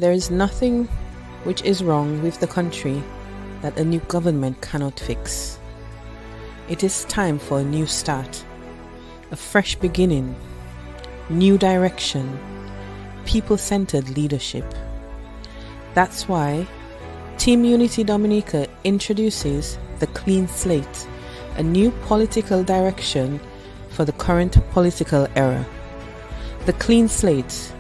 There is nothing which is wrong with the country that a new government cannot fix. It is time for a new start, a fresh beginning, new direction, people-centered leadership. That's why Team Unity Dominica introduces the Clean Slate, a new political direction for the current political era. The Clean Slate,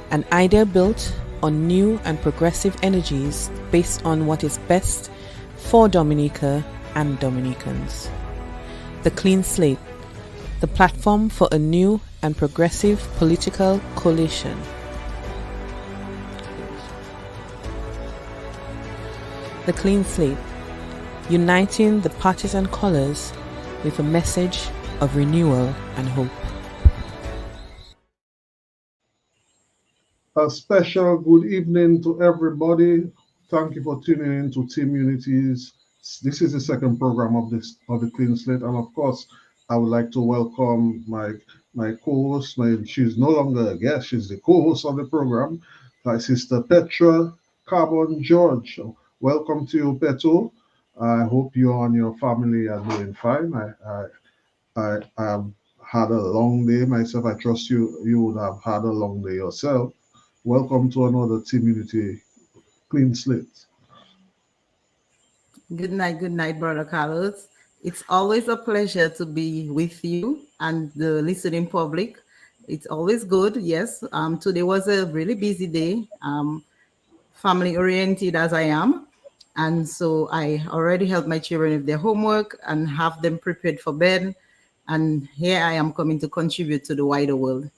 an idea built on new and progressive energies based on what is best for Dominica and Dominicans. The Clean Slate, the platform for a new and progressive political coalition. The Clean Slate, uniting the partisan colors with a message of renewal and hope. A special good evening to everybody. Thank you for tuning in to Team Unity's. This is the second program of the Clean Slate, and of course, I would like to welcome my co-host. She's no longer a guest; she's the co-host of the program. My sister Petra Carbon George. Welcome to you, Petro. I hope you and your family are doing fine. I have had a long day myself. I trust you would have had a long day yourself. Welcome to another Team Unity Clean Slate. Good night, Brother Carlos. It's always a pleasure to be with you and the listening public. It's always good, yes. Today was a really busy day, family oriented as I am. And so I already helped my children with their homework and have them prepared for bed. And here I am coming to contribute to the wider world.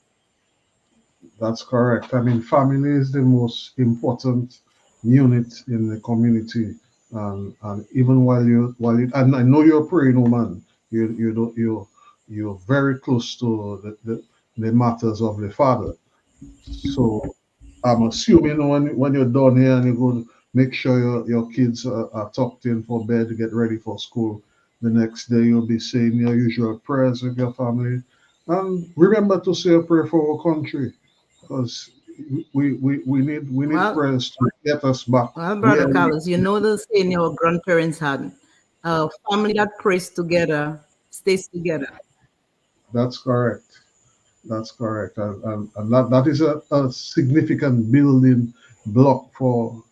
That's correct. I mean, family is the most important unit in the community. And even and I know you're a praying woman, you're very close to the matters of the Father. So I'm assuming when you're done here and you go to make sure your kids are tucked in for bed to get ready for school, the next day you'll be saying your usual prayers with your family. And remember to say a prayer for our country, because we need prayers to get us back. Well, Brother Carlos, you know the saying your grandparents had, a family that prays together stays together. That's correct. That's correct. And that is a significant building block for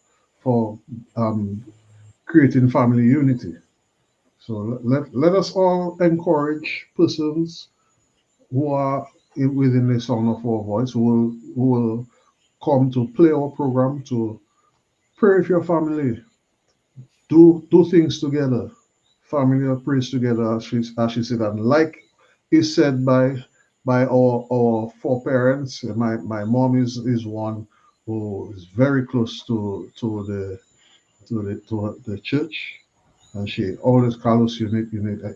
creating family unity. So let us all encourage persons who are within the sound of our voice, who will come to play our program, to pray with your family, do things together. Family prays together, as she said, and like is said by our foreparents. My mom is one who is very close to the church, and she always, Carlos,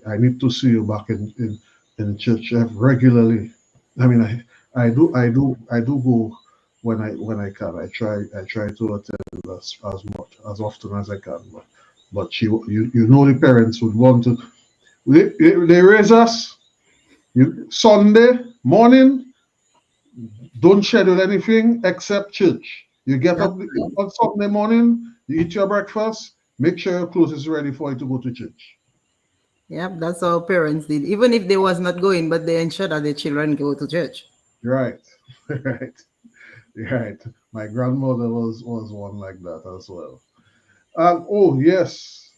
I need to see you back in church regularly. I mean, I do go when I can. I try to attend as much as often as I can. But you know the parents would want to. They raise us. Sunday morning, don't schedule anything except church. You get up on Sunday morning, you eat your breakfast, make sure your clothes is ready for you to go to church. Yeah, that's how parents did. Even if they was not going, but they ensured that their children go to church. Right, right. My grandmother was one like that as well. Oh yes,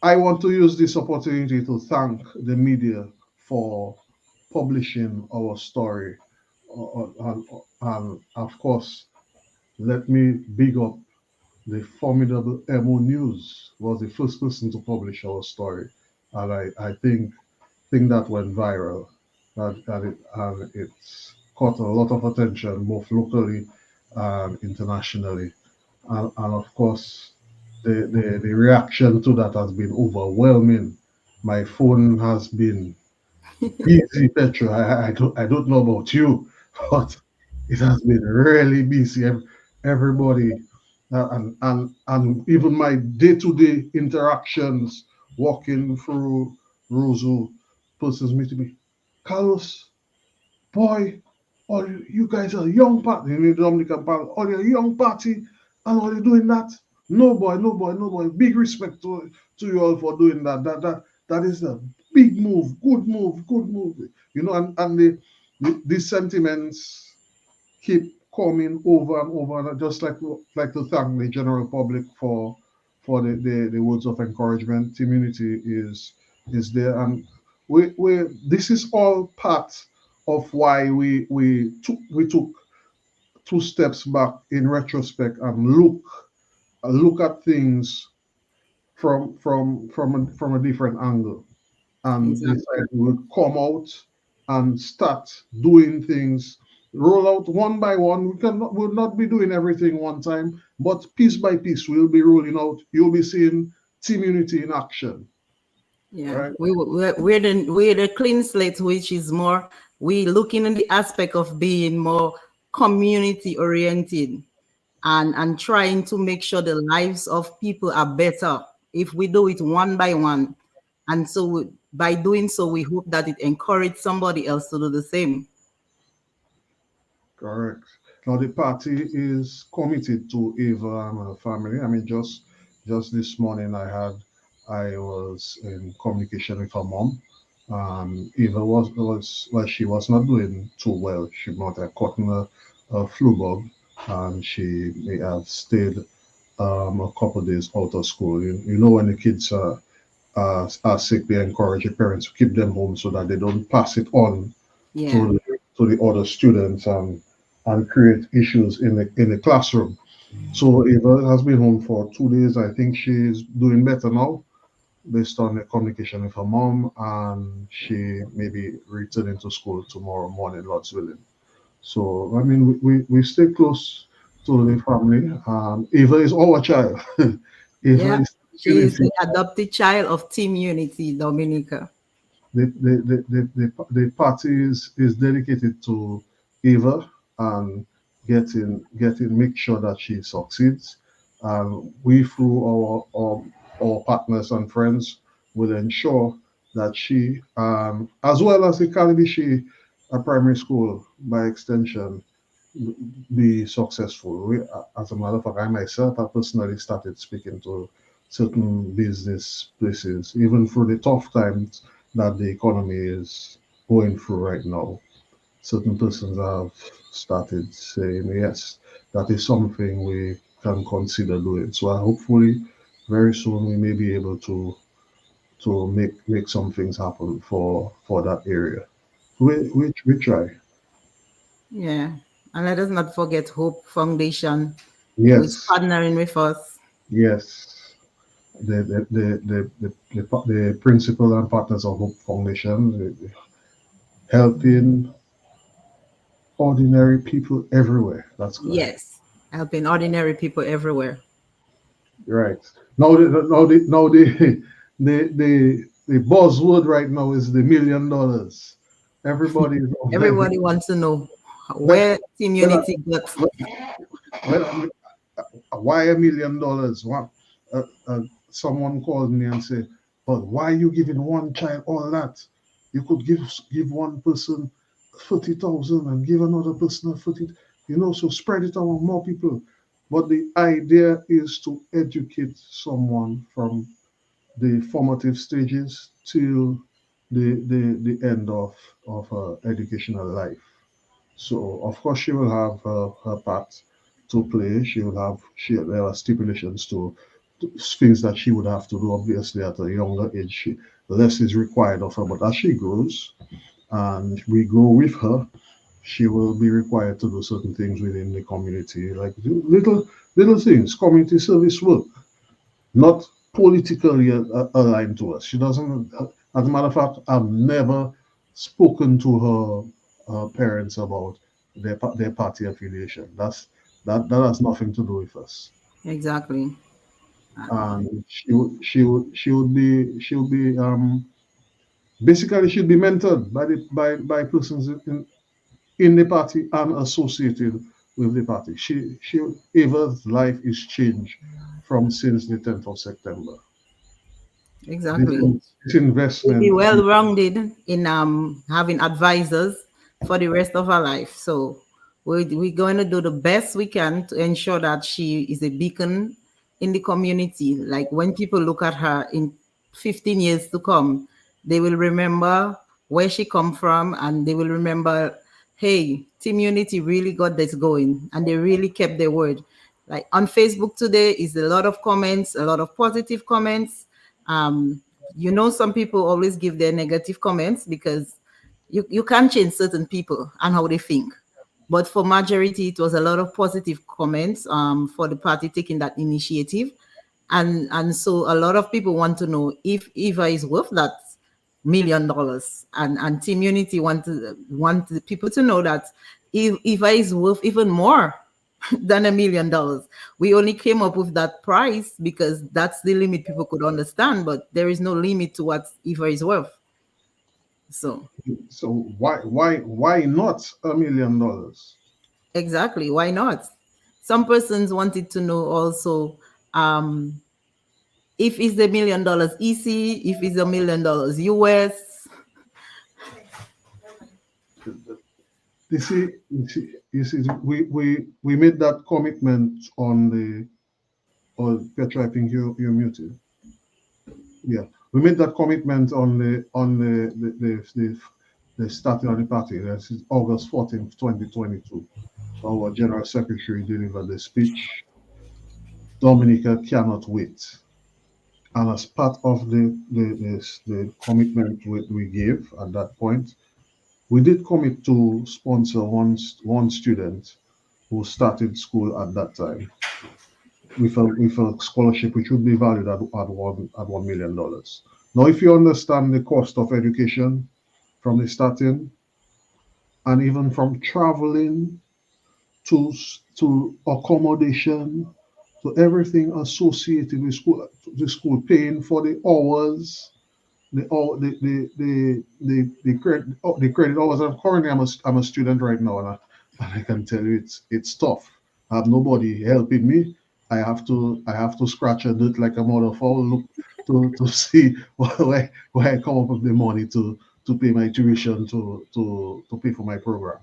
I want to use this opportunity to thank the media for publishing our story. And of course, let me big up the formidable Emo News, was the first person to publish our story. And I think that went viral. And it's caught a lot of attention, both locally and internationally. And of course, the reaction to that has been overwhelming. My phone has been busy, Petra. I don't know about you, but it has been really busy. Everybody, and even my day-to-day interactions, walking through Roseau, persons meeting me, Carlos, boy, oh, you guys are a young party, in the Dominican party, oh, you're a young party, and are you doing that? No boy, no boy, no boy. Big respect to you all for doing that. That is a big move, good move, good move. You know, and these sentiments keep coming over and over, and I just like to thank the general public for the words of encouragement. Community is there, and we this is all part of why we took 2 steps back in retrospect and look at things from a different angle, and Exactly. decide we'll come out and start doing things, roll out one by one. We'll not be doing everything one time, but piece by piece we'll be rolling out. You'll be seeing team unity in action, Yeah, right? we're the clean slate, which is more we looking in the aspect of being more community oriented and trying to make sure the lives of people are better if we do it one by one. And so by doing so, we hope that it encourages somebody else to do the same. Correct. Now the party is committed to Eva and her family. I mean, just this morning I was in communication with her mom. Eva was well, she was not doing too well. She might have caught a flu bug, and she may have stayed a couple of days out of school. You know, when the kids are sick, they encourage the parents to keep them home so that they don't pass it on Yeah. to the other students, and create issues in the classroom. So Eva has been home for 2 days. I think she's doing better now based on the communication with her mom, and she may be returning to school tomorrow morning, Lord's willing. So I mean, we stay close to the family. Eva is our child. Eva Yeah. is She is unity. the adopted child of Team Unity, Dominica. The party is dedicated to Eva, and make sure that she succeeds. And we, through our partners and friends, will ensure that she, as well as the Kalibishi primary school by extension, be successful. As a matter of fact, I myself have personally started speaking to certain business places, even through the tough times that the economy is going through right now. Certain persons have started saying, yes, that is something we can consider doing. So hopefully, very soon we may be able to make some things happen for that area. We try. Yeah. And let us not forget Hope Foundation, who is Yes, partnering with us. yes. The principal and partners of Hope Foundation, helping ordinary people everywhere. That's correct. Yes. Helping ordinary people everywhere. Right. Now the buzzword right now is the $1 million. Everybody is Everybody wants to know when, where Team when, Unity got. when, why $1 million? What? Someone called me and said, "But why are you giving one child all that? You could give one person 30,000 and give another person 30. So spread it among more people." But the idea is to educate someone from the formative stages till the end of her educational life. So of course she will have her part to play. There are stipulations to things that she would have to do. Obviously, at a younger age, less is required of her. But as she grows and we grow with her, she will be required to do certain things within the community, like do little things, community service work, not politically aligned to us. She doesn't. As a matter of fact, I've never spoken to her parents about their party affiliation. That has nothing to do with us. Exactly. And she would be basically she'd be mentored by persons in the party and associated with the party. Eva's life is changed from since the 10th of September. This, Exactly. this We'll be investment, well rounded in having advisors for the rest of her life. So we're going to do the best we can to ensure that she is a beacon in the community. Like when people look at her in 15 years to come, they will remember where she come from, and they will remember, hey, Team Unity really got this going, and they really kept their word. Like on Facebook today is a lot of comments, a lot of positive comments. Um, some people always give their negative comments because you can't change certain people and how they think. But for majority, it was a lot of positive comments for the party taking that initiative. And so a lot of people want to know if Eva is worth that $1 million. And Team Unity want the people to know that Eva is worth even more than $1 million. We only came up with that price because that's the limit people could understand, but there is no limit to what Eva is worth. So So why not $1 million? exactly, why not? Some persons wanted to know also, if it's $1 million EC, if it's $1 million US. We made that commitment on the, or Petra, I think you're muted. Yeah, we made that commitment on the starting of the party. That's August 14th, 2022. Our General Secretary delivered the speech. Dominica cannot wait. And as part of the commitment we gave at that point, we did commit to sponsor one student who started school at that time with a scholarship which would be valued at $1 million. Now, if you understand the cost of education from the starting, and even from traveling to to accommodation, to everything associated with school, paying for the hours, the credit hours. And currently, I'm a student right now, and I can tell you it's tough. I have nobody helping me. I have to scratch a dirt like a mother fowl, look to see where I come up with the money to pay my tuition, to pay for my program.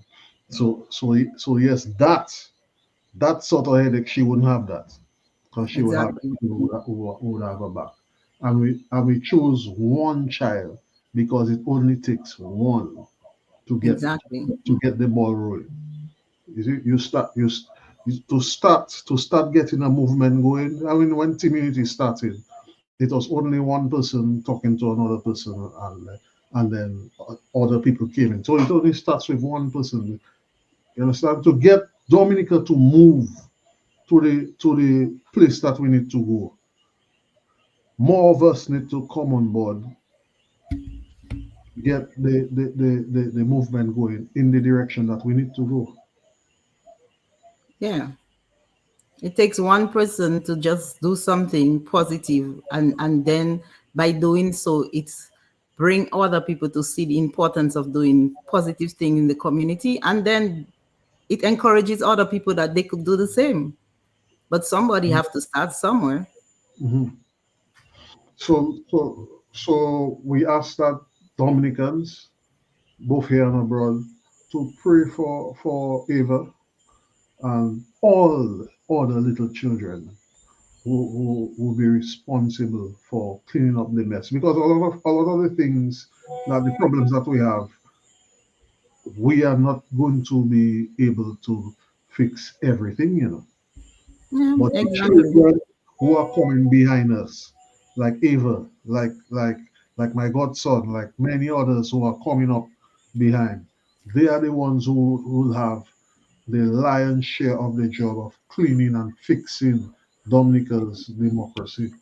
So yes, that sort of headache, she wouldn't have that, because she would have Exactly. people who would have her back. And we chose one child because it only takes one to get Exactly. the ball rolling. You see, to start getting a movement going. I mean, when community started, it was only one person talking to another person, and then other people came in. So it only starts with one person. You understand? To get Dominica to move to the place that we need to go, more of us need to come on board, get the movement going in the direction that we need to go. Yeah. It takes one person to just do something positive, and then by doing so, it's bring other people to see the importance of doing positive things in the community, and then it encourages other people that they could do the same. But somebody have to start somewhere. Mhm. So we ask that Dominicans, both here and abroad, to pray for Ava and all the little children who will be responsible for cleaning up the mess. Because a lot of the things, that the problems that we have, we are not going to be able to fix everything. Yeah, But the exactly. children who are coming behind us, like Ava, like my godson, like many others who are coming up behind, they are the ones who will have the lion's share of the job of cleaning and fixing Dominica's democracy.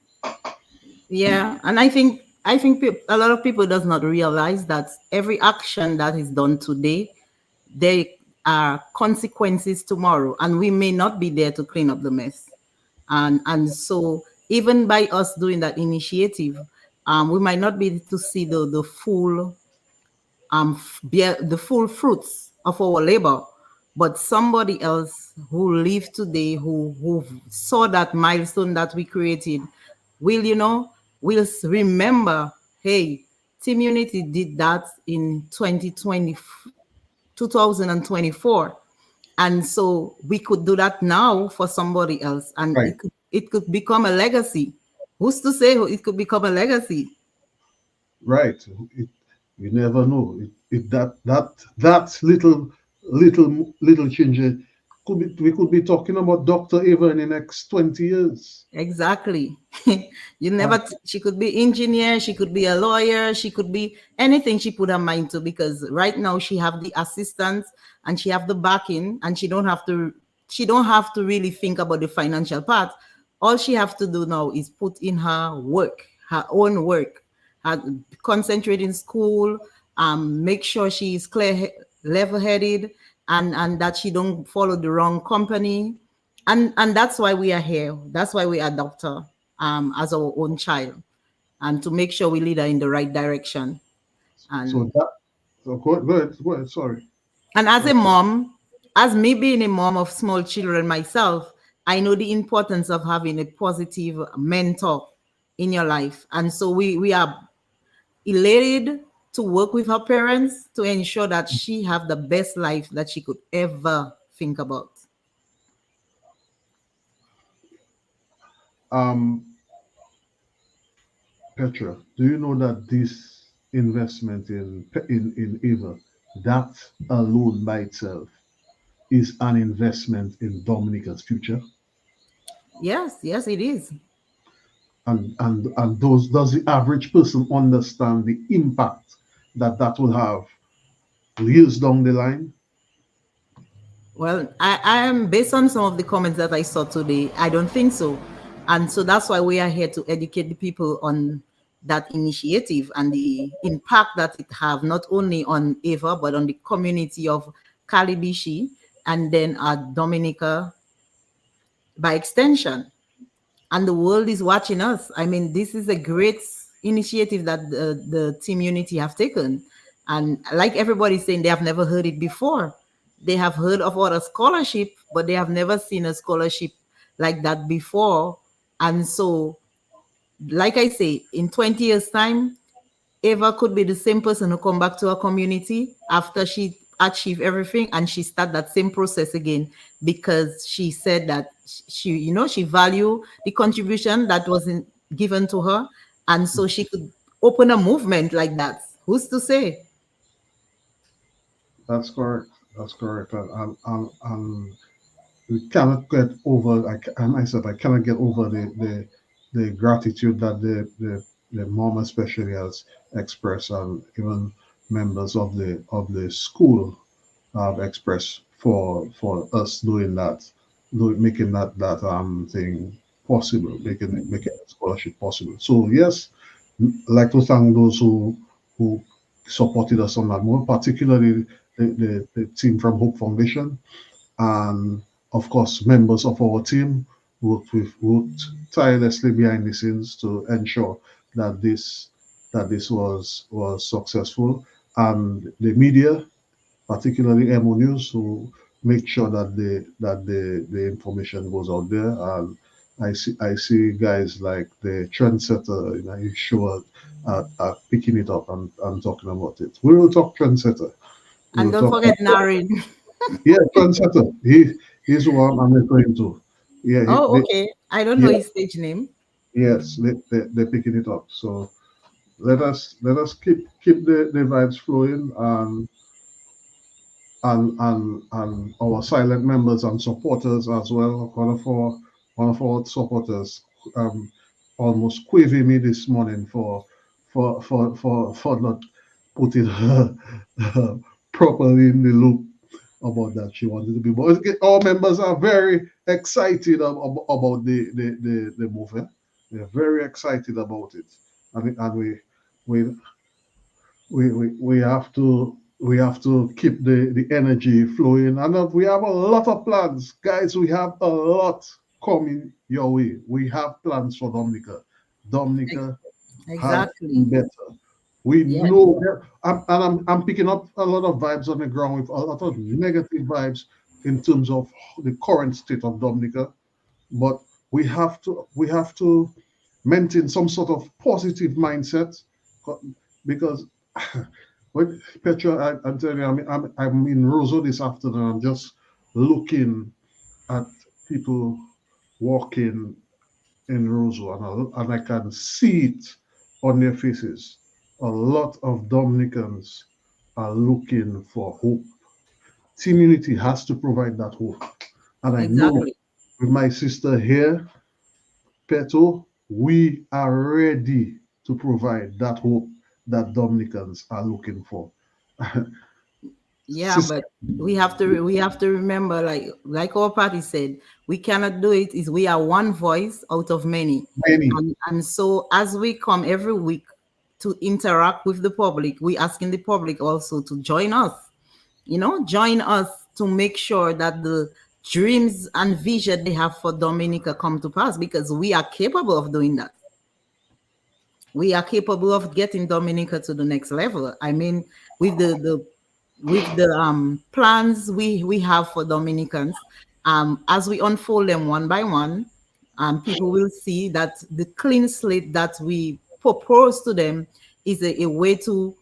Yeah, and I think a lot of people does not realize that every action that is done today, there are consequences tomorrow, and we may not be there to clean up the mess. And so even by us doing that initiative, we might not be able to see the full bear the full fruits of our labor, but somebody else who lived today, who saw that milestone that we created, will remember, hey, Team Unity did that in 2020, 2024. And so we could do that now for somebody else, and Right, it could become a legacy. Who's to say it could become a legacy? right. You never know. That little change could be. We could be talking about Dr. Eva in the next 20 years. Exactly. You Uh, never, she could be engineer, she could be a lawyer, she could be anything she put her mind to, because right now she have the assistance and she have the backing, and she don't have to really think about the financial part. All she have to do now is put in her work, her own work, her, concentrate in school, make sure she is clear, level headed, and that she don't follow the wrong company. And that's why we are here. That's why we adopt her as our own child, and to make sure we lead her in the right direction. so And that. So go ahead. Sorry. and as Uh, a mom, as me being a mom of small children myself, I know the importance of having a positive mentor in your life. And so we are elated to work with her parents to ensure that she have the best life that she could ever think about. um, Petra, do you know that this investment in Eva, that alone by itself is an investment in Dominica's future? Yes, yes, it is. And those does the average person understand the impact that that will have years down the line? Well, I am, based on some of the comments that I saw today, I don't think so. And so that's why we are here to educate the people on that initiative and the impact that it have not only on Ava but on the community of Calibishi, and then Dominica by extension. And the world is watching us. I mean, this is a great initiative that the team Unity have taken. And like everybody's saying, they have never heard it before. They have heard of other scholarship, but they have never seen a scholarship like that before. And so, like I say, in 20 years' time, Eva could be the same person who come back to her community after she achieve everything, and she start that same process again, because she said that she value the contribution that wasn't given to her, and so she could open a movement like that. Who's to say? That's correct. That's correct. And we cannot get over. I myself, I cannot get over the gratitude that the mom especially has expressed, and even members of the school have expressed for us doing that, making that thing possible, making the scholarship possible. So yes, I'd like to thank those who supported us on that, more particularly the team from Hope Foundation, and of course members of our team worked tirelessly behind the scenes to ensure that this was successful, and the media, particularly MO News, who make sure that the information goes out there. And I see guys like the trendsetter, you sure are picking it up and talking about it. We will talk trendsetter. We And will don't talk. forget Narin. Yeah, trendsetter. He's the one I'm referring to. Yeah, Oh, okay. I don't know yeah, his stage name. yes, they're picking it up. So let us keep the vibes flowing, and our silent members and supporters as well. One of our supporters um, almost quizzing me this morning for not putting her properly in the loop about that. She wanted to be, but our members are very excited about the movie. They're very excited about it, and we we have to keep the energy flowing, and we have a lot of plans, guys. We have a lot coming your way. We have plans for Dominica has Exactly. been better. We Yes. know that, I'm picking up a lot of vibes on the ground, with a lot of negative vibes in terms of the current state of Dominica. But we have to maintain some sort of positive mindset, because Well, Petra, I'm telling you, I'm in Roseau this afternoon. I'm just looking at people walking in Roseau, and I can see it on their faces. A lot of Dominicans are looking for hope. Team Unity has to provide that hope. And I know Exactly. with my sister here, Peto, we are ready to provide that hope that Dominicans are looking for. Yeah, Sister, but we have to remember, like our party said, we cannot do it. Is we are one voice out of many, many, and so as we come every week to interact with the public, we asking the public also to join us. Join us to make sure that the dreams and vision they have for Dominica come to pass, because we are capable of doing that. We are capable of getting Dominica to the next level. I mean, with the plans we have for Dominicans, as we unfold them one by one, people will see that the clean slate that we propose to them is a way to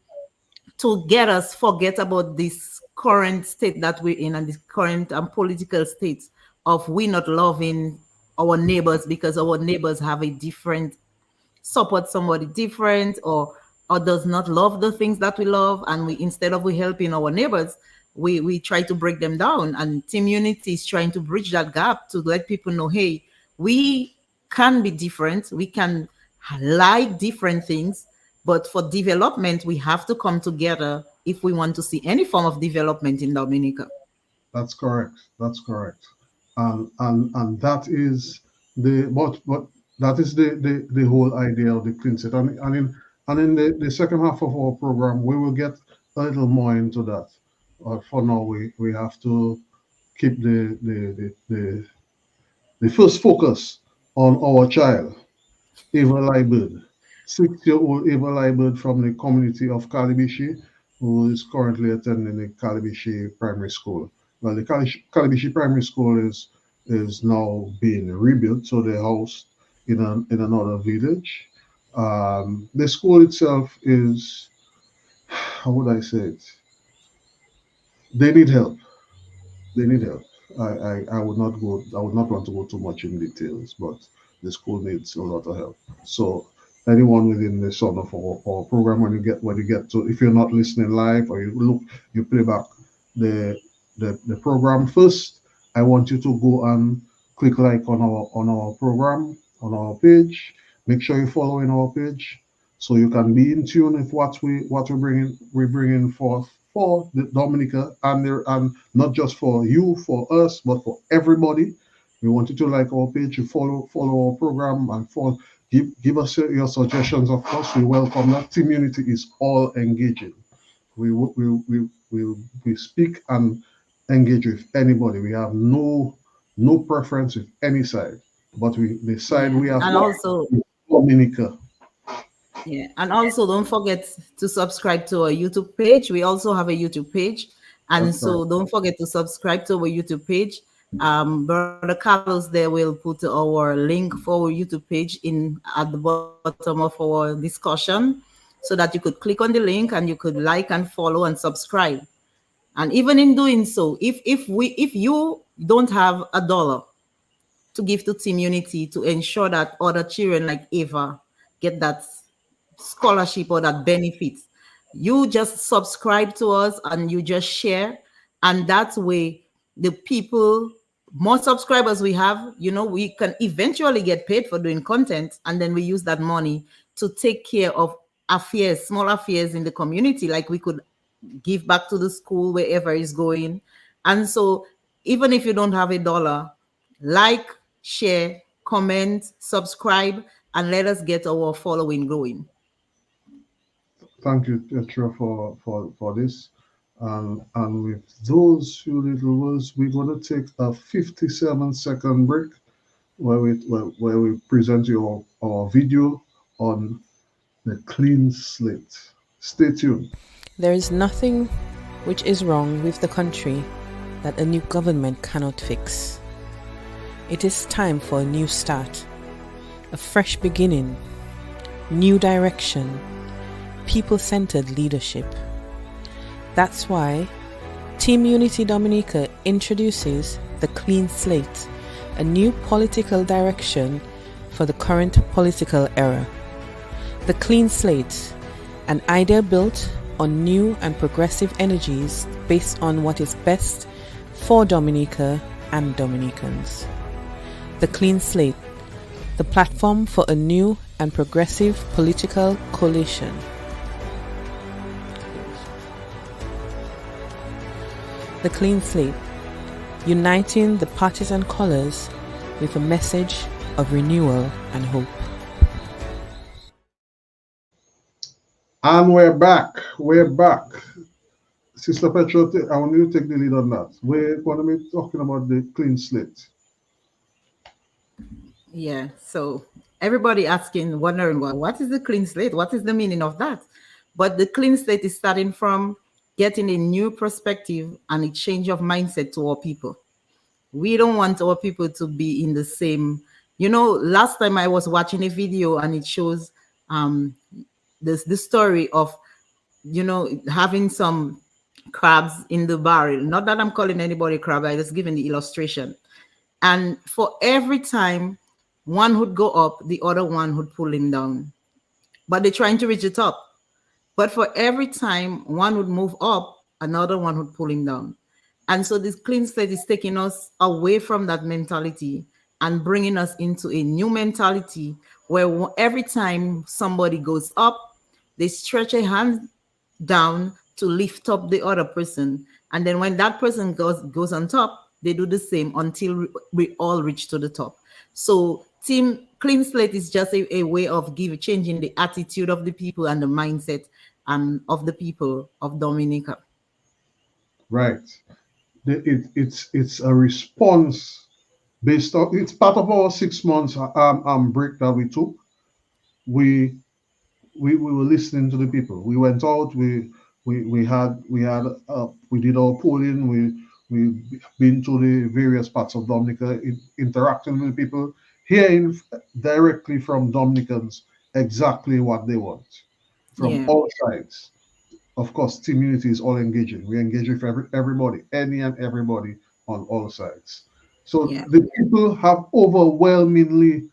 get us forget about this current state that we're in, and this current political state of we not loving our neighbors because our neighbors have a different support, somebody different, or does not love the things that we love, and we, instead of we helping our neighbors, we try to break them down. And Team Unity is trying to bridge that gap to let people know, hey, we can be different, we can like different things, but for development we have to come together if we want to see any form of development in Dominica. that's correct. That's correct. And that is but that is the whole idea of the clean set. And in the second half of our program, we will get a little more into that. For now, we have to keep the first focus on our child, Eva Liebert, 6-year-old Eva Liebert from the community of Calibishi, who is currently attending the Calibishi Primary School. Well, the Calibishi Primary School is now being rebuilt, so they're housed in another village. The school itself is, how would I say it? They need help. They need help. I would not go. I would not want to go too much in details, but the school needs a lot of help. So anyone within the son of our program, when you get to, if you're not listening live or you play back the the program first, I want you to go and click like on our program on our page. Make sure you're following our page so you can be in tune with what we bringing forth for the Dominica, and not just for you, for us, but for everybody. We want you to like our page, you follow our program, and give us your suggestions. Of course, we welcome that. Community is all engaging. We speak and engage with anybody. We have no preference with any side, but the side Yeah, we have and also Dominica. Yeah, and also don't forget to subscribe to our YouTube page. We also have a YouTube page, and That's correct. so don't forget to subscribe to our YouTube page. Brother Carlos there will put our link for our YouTube page in at the bottom of our discussion, so that you could click on the link and you could like and follow and subscribe. And even in doing so, if you don't have $1 to give to Team Unity to ensure that other children like Ava get that scholarship or that benefit, you just subscribe to us and you just share, and that way the people, more subscribers we have, we can eventually get paid for doing content, and then we use that money to take care of affairs, small affairs in the community, like we could give back to the school wherever it's going. And so even if you don't have $1, like, share, comment, subscribe, and let us get our following growing. Thank you, Petra, for this. And with those few little words, we're going to take a 57-second break where we present you our video on the clean slate. Stay tuned. There is nothing which is wrong with the country that a new government cannot fix. It is time for a new start, a fresh beginning, new direction, people-centered leadership. That's why Team Unity Dominica introduces the Clean Slate, a new political direction for the current political era. The Clean Slate, an idea built on new and progressive energies based on what is best for Dominica and Dominicans. The Clean Slate, the platform for a new and progressive political coalition. The Clean Slate, uniting the partisan colors with a message of renewal and hope. And we're back. We're back. Sister Petra, I want you to take the lead on that. We're going to be talking about the Clean Slate. Yeah. So everybody asking, wondering, well, what is the clean slate? What is the meaning of that? But the clean slate is starting from getting a new perspective and a change of mindset to our people. We don't want our people to be in the same. Last time I was watching a video and it shows the story of having some crabs in the barrel. Not that I'm calling anybody crab, I just giving the illustration. And for every time one would go up, the other one would pull him down. But they're trying to reach the top. But for every time one would move up, another one would pull him down. And so this clean slate is taking us away from that mentality and bringing us into a new mentality where every time somebody goes up, they stretch a hand down to lift up the other person. And then when that person goes on top, they do the same until we all reach to the top. So Team Clean Slate is just a way of changing the attitude of the people and the mindset of the people of Dominica. Right. It's a response based on, it's part of our 6 months break that we took. We were listening to the people. We went out. We did our polling. We've been to the various parts of Dominica, interacting with people, hearing directly from Dominicans exactly what they want from all sides. Of course, Team Unity is all engaging. We engage with everybody, any and everybody on all sides. So the people have overwhelmingly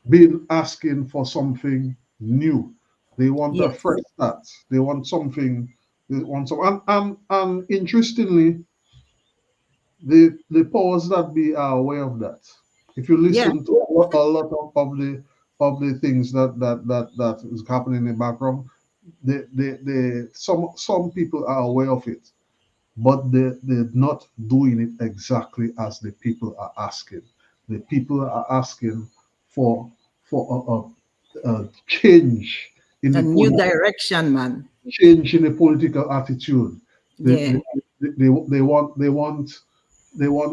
been asking for something new. They want a fresh start. They want something. They want some. And interestingly, the powers that be are aware of that. If you listen to a lot of the things that is happening in the background, some people are aware of it, but they're not doing it exactly as the people are asking. The people are asking for a change in A the new direction, man. change in the political attitude. They want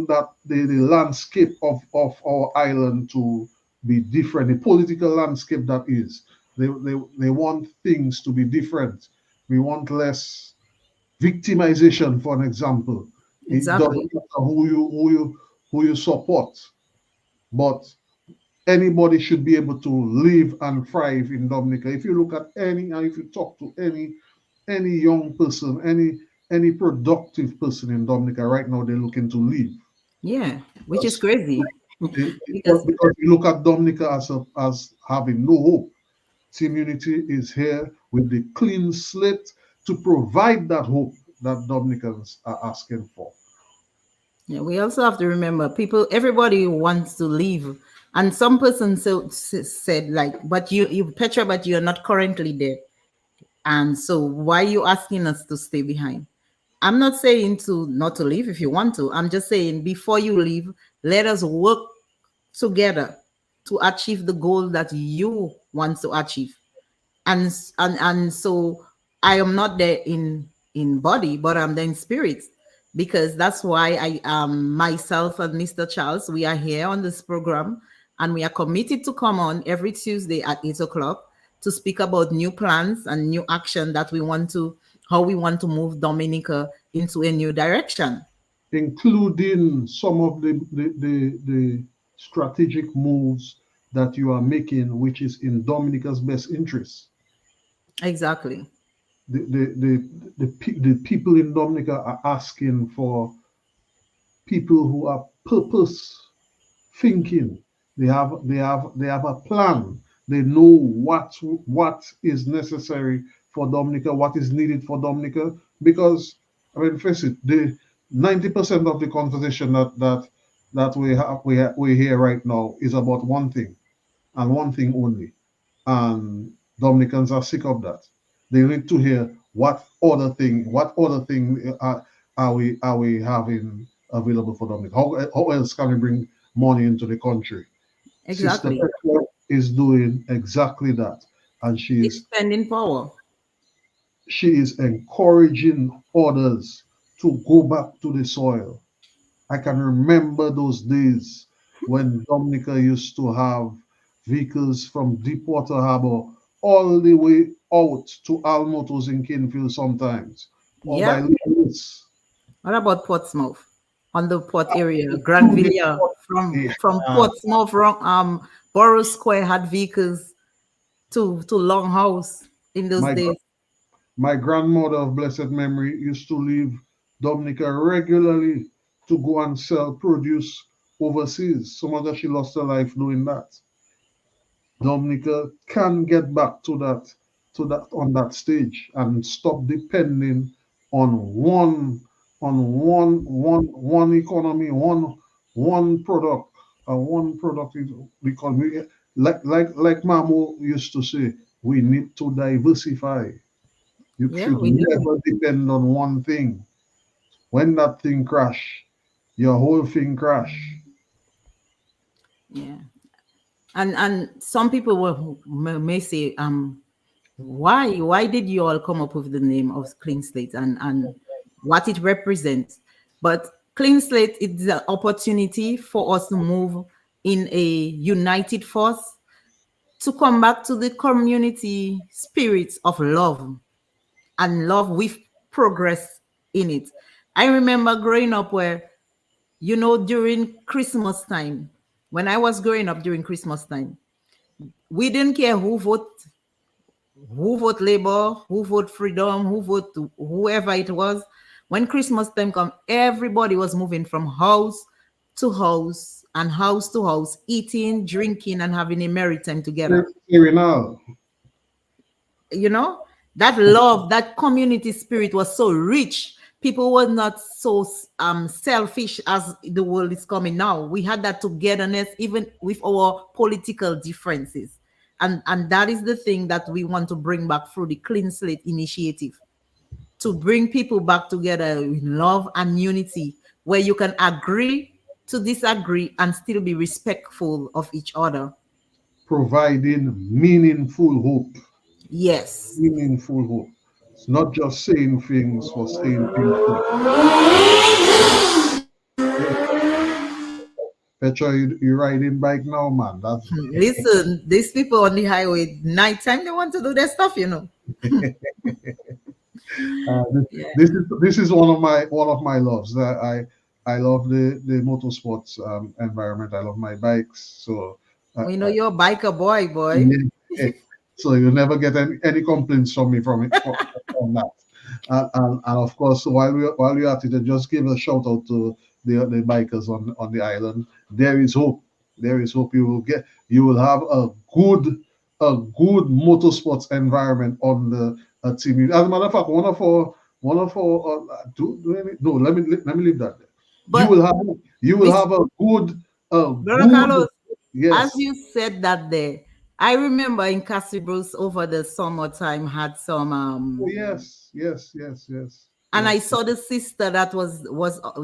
that the landscape of our island to be different. The political landscape that is. They want things to be different. We want less victimization, for an example. It doesn't matter who you support, but anybody should be able to live and thrive in Dominica. If you look at if you talk to any young person, any productive person in Dominica right now, they're looking to leave. Yeah, which is crazy. Because you look at Dominica as having no hope. Team Unity is here with the clean slate to provide that hope that Dominicans are asking for. Yeah, we also have to remember everybody wants to leave. And some person said, like, but you Petra, but you're not currently there. And so why are you asking us to stay behind? I'm not saying not to leave if you want to. I'm just saying before you leave, let us work together to achieve the goal that you want to achieve. And so I am not there in body, but I'm there in spirit, because that's why I myself and Mr. Charles, we are here on this program, and we are committed to come on every Tuesday at 8 o'clock to speak about new plans and new action that how we want to move Dominica into a new direction, including some of the strategic moves that you are making, which is in Dominica's best interest. Exactly. the people in Dominica are asking for people who are purpose thinking. They have a plan. They know what is necessary for Dominica, what is needed for Dominica. Because I mean, face it, the 90% of the conversation that we hear right now is about one thing and one thing only, and Dominicans are sick of that. They need to hear what other thing are we having available for Dominica? How else can we bring money into the country? Sister Exactly. Petra is doing exactly that, and It's spending power. she is encouraging others to go back to the soil. I can remember those days when Dominica used to have vehicles from Deepwater Harbor all the way out to Almotos in Kinfield sometimes, or by Yeah. Lewis What about Portsmouth? On the port area, to the Granville port. from Uh, Portsmouth, Borough Square had vehicles to Longhouse in those my, days. my grandmother of blessed memory used to leave Dominica regularly to go and sell produce overseas. So much that she lost her life doing that. Dominica can get back to that on that stage and stop depending on one economy, one product, one product is because we like Mamu used to say, we need to diversify. You Yeah, should we do. never depend on one thing. When that thing crash, your whole thing crash. Yeah, and some people may say, why did you all come up with the name of Clean Slate and what it represents? But Clean Slate is an opportunity for us to move in a united force to come back to the community spirit of love and love with progress in it. I remember growing up where, during Christmas time, when I was growing up during Christmas time, we didn't care who vote Labor, who vote Freedom, who vote whoever it was. When Christmas time come, everybody was moving from house to house and house to house, eating, drinking, and having a merry time together. Here now. you know that love, that community spirit was so rich. People were not so selfish as the world is coming now. We had that togetherness even with our political differences, and that is the thing that we want to bring back through the Clean Slate initiative, to bring people back together in love and unity, where you can agree to disagree and still be respectful of each other. Providing meaningful hope. Yes. Meaningful hope. It's not just saying things for saying things. Yeah. Petra, you riding bike now, man. That's Listen, these people on the highway, nighttime, they want to do their stuff. uh, this, Yeah. this is one of my loves. I love the motorsports environment. I love my bikes. So uh, We know uh, you're a biker boy. yeah. So you'll never get any complaints from me from that. And of course, while we're at it, just give a shout out to the bikers on the island. There is hope. There is hope. You will have a good motorsports environment on the team. As a matter of fact, one of our no, let me leave that there. You But will have you will Miss have a Brother good Carlos, as yes. you said that there, I remember in Casibros over the summertime had some Oh yes, yes, yes, yes, and I yes. saw the sister that was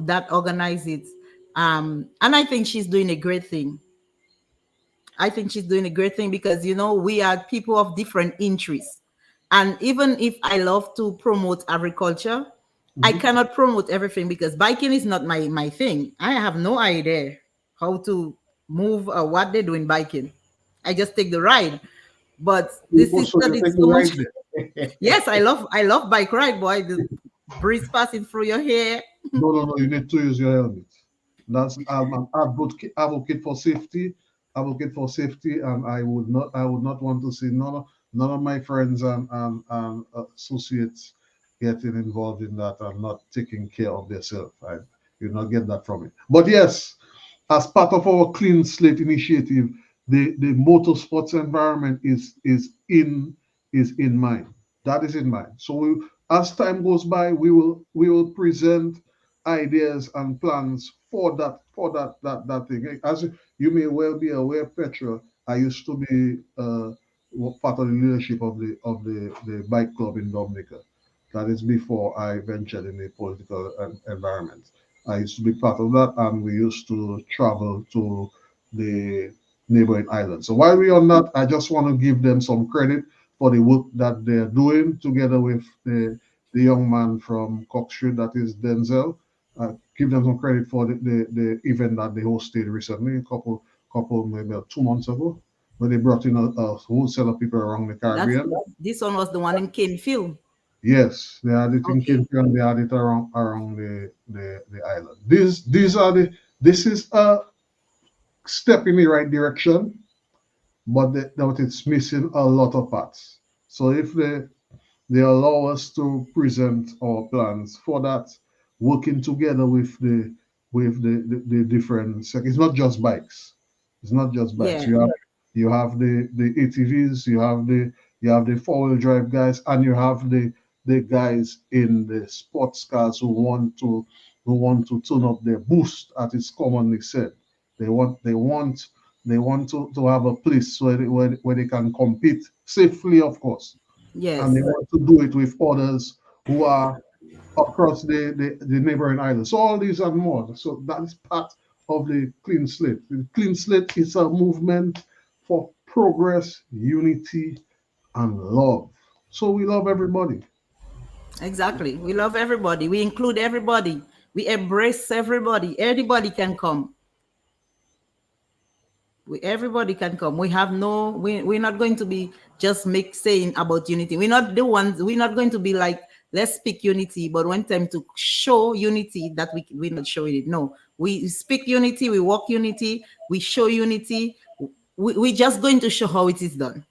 that organized it. And I think she's doing a great thing. I think she's doing a great thing because we are people of different interests. And even if I love to promote agriculture, I Mhm. cannot promote everything because biking is not my thing. I have no idea how to move or what they do in biking. I just take the ride. But the So sister you did take the so much. right there. Yes, I love bike ride, boy. The breeze passing through your hair. No, no, no. You need to use your helmet. That's I'm an advocate for safety. Advocate for safety, and I would not want to see None of my friends and associates getting involved in that and not taking care of themselves. You not get that from it. But yes, as part of our Clean Slate initiative, the motorsports environment is in mind. That is in mind. So as time goes by, we will present ideas and plans for that thing. As you may well be aware, Petra, I used to be part of the leadership of the bike club in Dominica. That is before I ventured in the political environment. I used to be part of that, and we used to travel to the neighboring islands. So while we're on that, I just want to give them some credit for the work that they're doing together with the young man from Coxshed, that is Denzel. Give them some credit for the event that they hosted recently, a couple maybe 2 months ago, where they brought in a whole set of people around the That's Caribbean. this one was the one in Canefield. Yes, they had it in Okay. Kinshasa and they had it around the island. This is a step in the right direction, but it's missing a lot of parts. So if they allow us to present our plans for that, working together with the different it's not just bikes. It's not just bikes. Yeah. You have the ATVs, you have the four-wheel drive guys, and you have the guys in the sports cars who want to turn up their boost, as it's commonly said. They want to have a place where they can compete safely, of course, and they Yes. want to do it with others who are across the neighboring islands. So all these and more. So that is part of the Clean Slate. The Clean Slate is a movement for progress, unity, and love. So we love everybody. Exactly. We love everybody. We include everybody. We embrace everybody. Everybody can come. Everybody can come. We have no. We're not going to be just make saying about unity. We're not the ones. We're not going to be like, let's speak unity, but when time to show unity, that we're not showing it. No, we speak unity. We walk unity. We show unity. We're just going to show how it is done.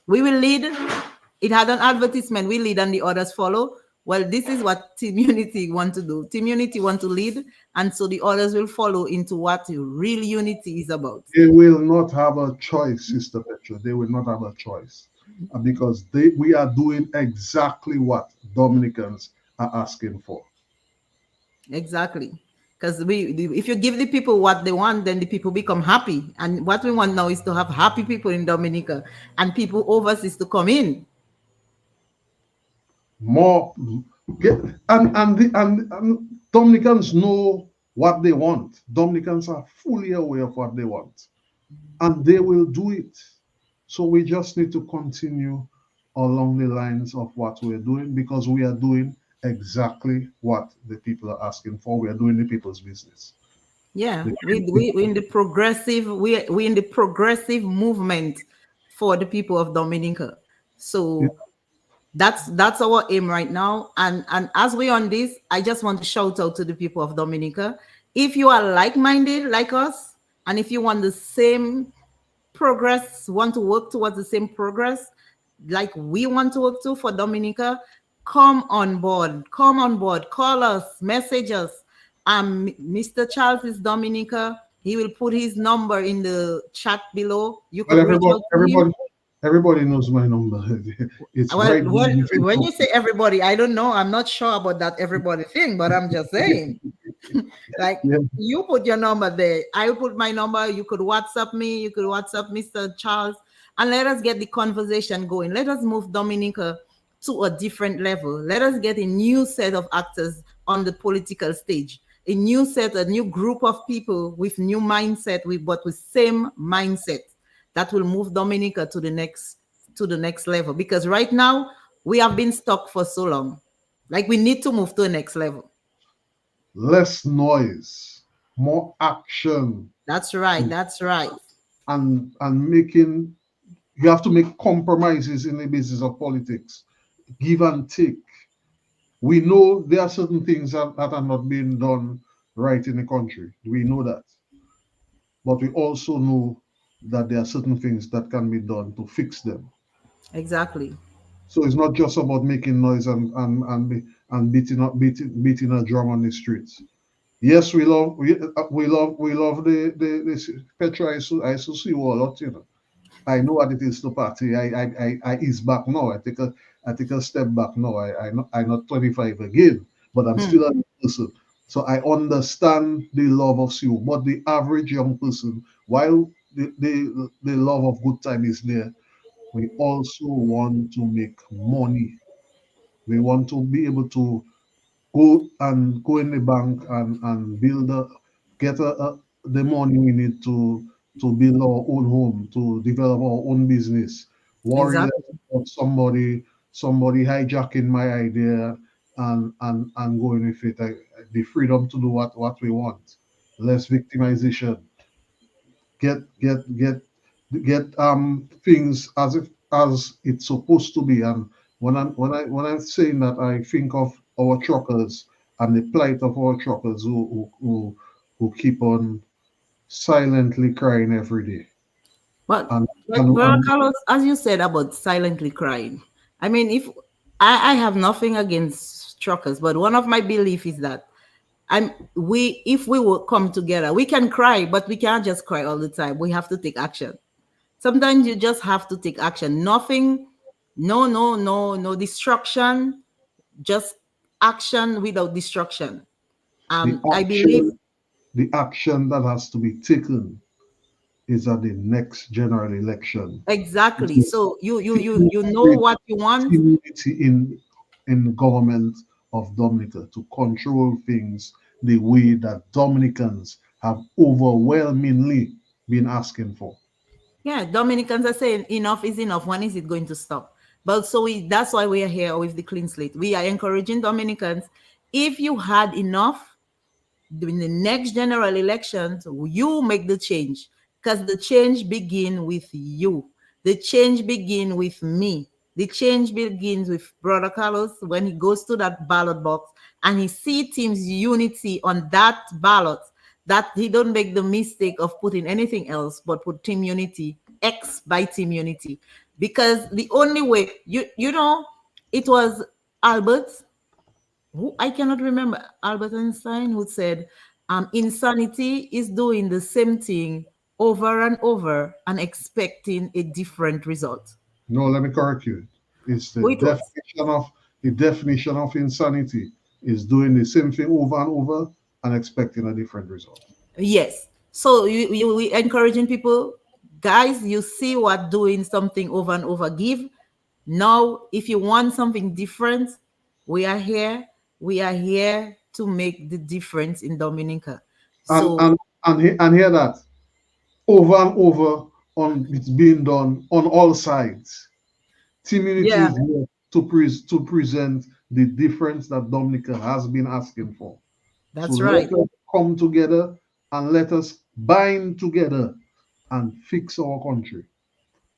We will lead. It had an advertisement. We lead and the others follow. Well, this is what Team Unity want to do. Team Unity want to lead, and so the others will follow into what real unity is about. They will not have a choice, Sister Petra. They will not have a choice. Because we are doing exactly what Dominicans are asking for. Exactly. Because if you give the people what they want, then the people become happy. And what we want now is to have happy people in Dominica and people overseas to come in. More get, and Dominicans know what they want. Dominicans are fully aware of what they want, and they will do it. So we just need to continue along the lines of what we're doing, because we are doing exactly what the people are asking for. We are doing the people's business. Yeah, The- we in the progressive we in the progressive movement for the people of Dominica. So that's our aim right now. And as we on this, I just want to shout out to the people of Dominica. If you are like-minded like us, and if you want the same progress, want to work towards the same progress like we want to work to for Dominica, come on board. Come on board. Call us, message us. Mr. Charles is Dominica. He will put his number in the chat below. You well, could reach out to him. everybody knows my number. It's Well, right there well, in the when Facebook. you say everybody, I don't know. I'm not sure about that everybody thing, but I'm just saying. Like, Yeah. you put your number there. I will put my number. You could WhatsApp me. You could WhatsApp Mr. Charles, and let us get the conversation going. Let us move Dominica to a different level. Let us get a new set of actors on the political stage. A new set, a new group of people with new mindset, but with same mindset that will move Dominica to the next level. Because right now we have been stuck for so long. Like, we need to move to the next level. Less noise, more action, That's right. That's right. and making. You have to make compromises in the business of politics, give and take. We know there are certain things that are not being done right in the country. We know that. But we also know that there are certain things that can be done to fix them. Exactly. So it's not just about making noise and beating a drum on the streets. Yes, we love the Petra I a lot, you know. I know what it is to party. I ease back now. I take a step back now. I'm not 25 again, but I'm Hmm. still a young person. So I understand the love of you. But the average young person, while the love of good time is there, we also want to make money. We want to be able to go in the bank and get the money we need to build our own home, to develop our own business. Worry less Exactly. about somebody hijacking my idea and going with it. The freedom to do what we want. Less victimization. Get things as it's supposed to be. And when I'm saying that, I think of our truckers and the plight of our truckers who keep on silently crying every day. But And Brother and Carlos, as you said about silently crying, I mean, if I have nothing against truckers, but one of my belief is that we if we will come together, we can cry, but we can't just cry all the time. We have to take action. Sometimes you just have to take action. Nothing, no destruction, just action without destruction. the I believe action the action that has to be taken is at the next general election. It exactly. is So you know create what you want. immunity in the government of Dominica to control things the way that Dominicans have overwhelmingly been asking for. Yeah, Dominicans are saying enough is enough. When is it going to stop? But so that's why we are here with the Clean Slate. We are encouraging Dominicans. If you had enough, in the next general elections, you make the change, because the change begin with you. The change begin with me. The change begins with Brother Carlos when he goes to that ballot box and he see team's unity on that ballot, that he don't make the mistake of putting anything else but put team unity, X by team unity. Because the only way, it was Albert, who I cannot remember, Albert Einstein, who said, insanity is doing the same thing over and over and expecting a different result. No, let me correct you. It's Who it was? the definition of insanity is doing the same thing over and over and expecting a different result. Yes. So we encouraging people, guys, you see what doing something over and over give. Now, if you want something different, we are here. We are here to make the difference in Dominica. And So and and hear that over and over on it's being done on all sides. Community yeah, is here to present the difference that Dominica has been asking for. So that's let right. us come together and let us bind together and fix our country.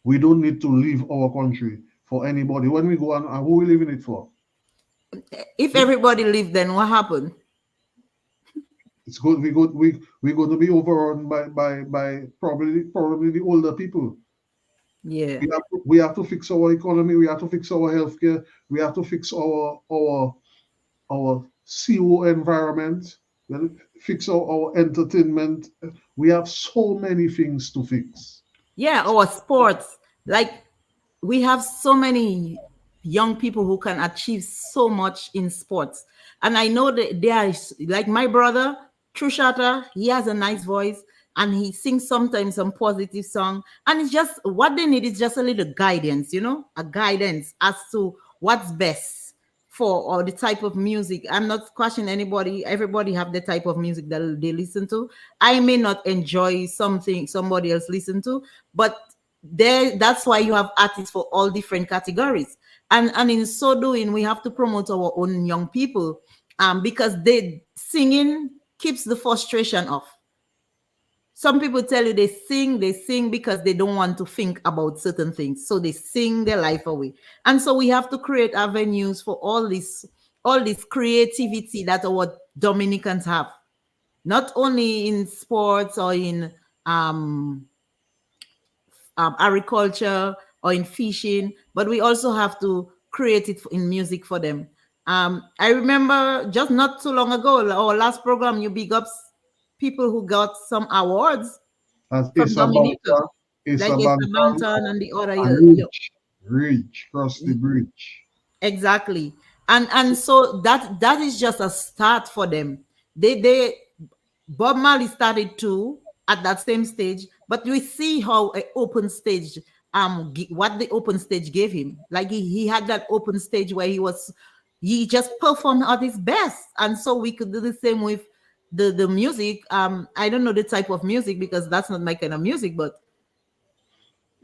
We don't need to leave our country for anybody. When we go on, and who we leaving it for? If everybody leave, then what happened? It's good. We're going to be overrun by probably the older people. Yeah. We have to fix our economy. We have to fix our healthcare. We have to fix our CO environment. We have to fix our entertainment. We have so many things to fix. Yeah, our sports. Like, we have so many young people who can achieve so much in sports. And I know that there is, like my brother, True Shatter, he has a nice voice and he sings sometimes some positive song. And it's just what they need is just a little guidance, a guidance as to what's best for or the type of music. I'm not questioning anybody. Everybody have the type of music that they listen to. I may not enjoy something somebody else listen to, but that's why you have artists for all different categories. And in so doing, we have to promote our own young people, because they singing keeps the frustration off. Some people tell you they sing because they don't want to think about certain things. So they sing their life away. And so we have to create avenues for all this creativity that our Dominicans have. Not only in sports or in um agriculture or in fishing, but we also have to create it in music for them. I remember just not too long ago, our last program, you big ups people who got some awards As from Dominica, Issa like Esther Banton, Banton and the other. and Reach, cross the bridge. Exactly. And so that is just a start for them. They Bob Marley started too at that same stage, but we see how a open stage what the open stage gave him. Like he had that open stage where he just performed at his best. And so we could do the same with the music. I don't know the type of music because that's not my kind of music, but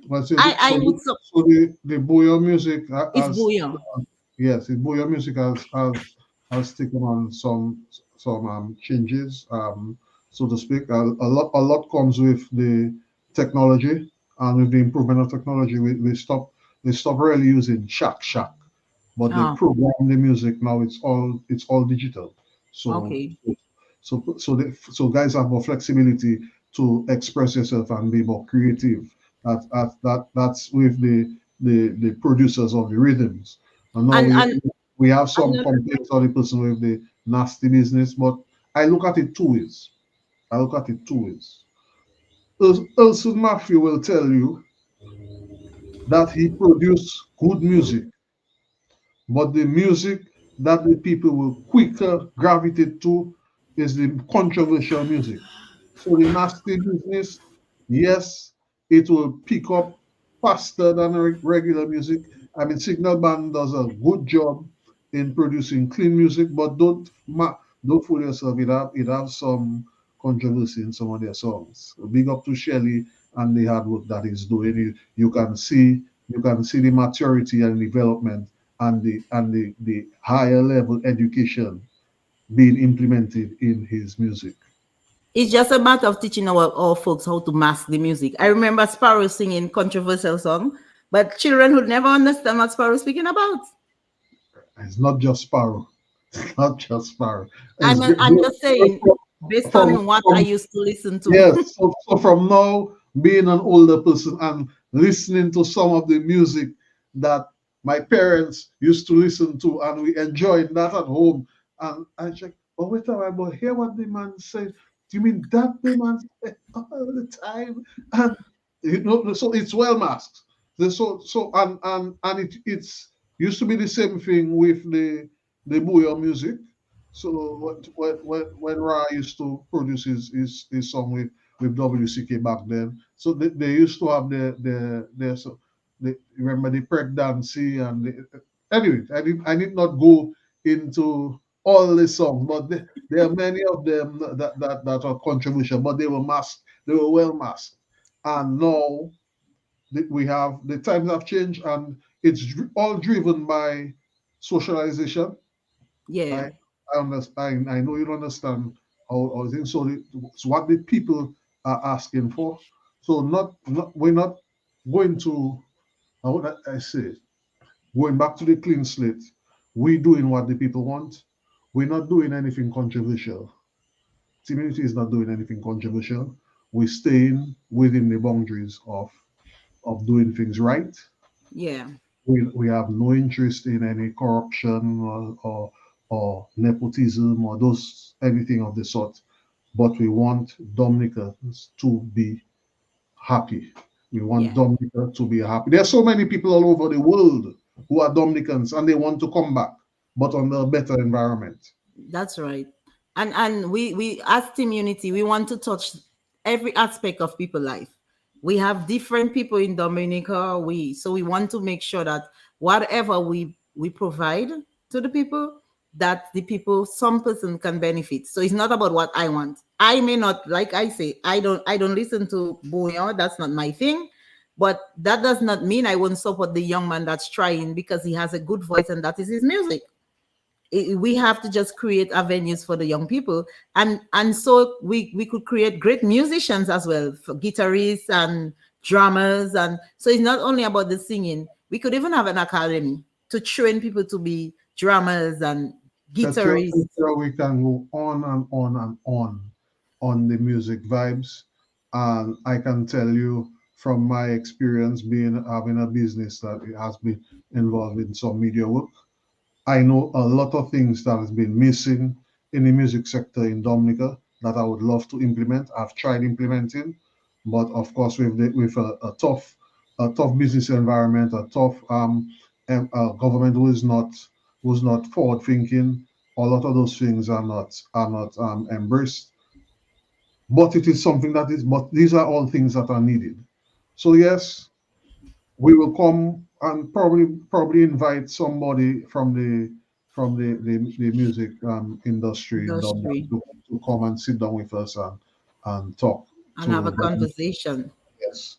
But so I would so the Boyo music it's has bouillon. yes, the Boyo music has taken on some changes, so to speak. A lot comes with the technology, and with the improvement of technology, we stop really using shack, but they Oh, program the music now. It's all digital. So okay. so guys have more flexibility to express yourself and be more creative. That's with the producers of the rhythms. And now And we have some and complaints on the person with the nasty business, but I look at it two ways. I look at it two ways. Elson Matthew will tell you that he produced good music, but the music that the people will quicker gravitate to is the controversial music. So the nasty business, yes, it will pick up faster than regular music. I mean, Signal Band does a good job in producing clean music, but don't fool yourself. It have some controversy in some of their songs. Big up to Shelley and the hard work that he's doing. You can see the maturity and development and the higher level education being implemented in his music. it's just a matter of teaching our folks how to mask the music. I remember Sparrow singing controversial song, but children would never understand what Sparrow is speaking about. It's not just Sparrow. It's not just Sparrow. It's I'm just saying, based from, on what I from used to listen to. yes. So from now, being an older person and listening to some of the music that my parents used to listen to, and we enjoyed that at home, and I check. Oh wait a minute, but hear what the man said. Do you mean that the man said all the time? And so it's well masked. It's used to be the same thing with the Booyah music. So when Ra used to produce his song with WCK back then, so they used to have remember the Preg Dancy anyway, I need not go into all the songs, but there are many of them that are controversial, but they were masked, they were well masked. And now we have the times have changed, and it's all driven by socialization. Yeah, I I understand. I know you understand how things. So what the people are asking for. So we're not going to, how would I say, going back to the clean slate. We're doing what the people want. We're not doing anything controversial. Community is not doing anything controversial. We're staying within the boundaries of doing things right. yeah, We have no interest in any corruption or nepotism or those anything of the sort, but we want Dominicans to be happy. We want yeah. Dominica to be happy. There are so many people all over the world who are Dominicans and they want to come back, but under a better environment. That's right. And we as team unity, we want to touch every aspect of people life. We have different people in Dominica. We want to make sure that whatever we provide to the people, that the people, some person can benefit. So it's not about what I want. I may not, like I say, I don't listen to bouillon. That's not my thing. But that does not mean I won't support the young man that's trying because he has a good voice and that is his music. We have to just create avenues for the young people, and so we could create great musicians as well, for guitarists and drummers. And so it's not only about the singing. We could even have an academy to train people to be drummers and guitarists. We can go on and on and on the music vibes. And I can tell you from my experience being having a business that has been involved in some media work, I know a lot of things that has been missing in the music sector in Dominica that I would love to implement. I've tried implementing, but of course with a tough business environment, a tough government who's not forward thinking. A lot of those things are not embraced. But it is something that is. But these are all things that are needed. So yes, we will come and probably invite somebody from the music industry in Dublin Industry to come and sit down with us and talk and have a to conversation. yes,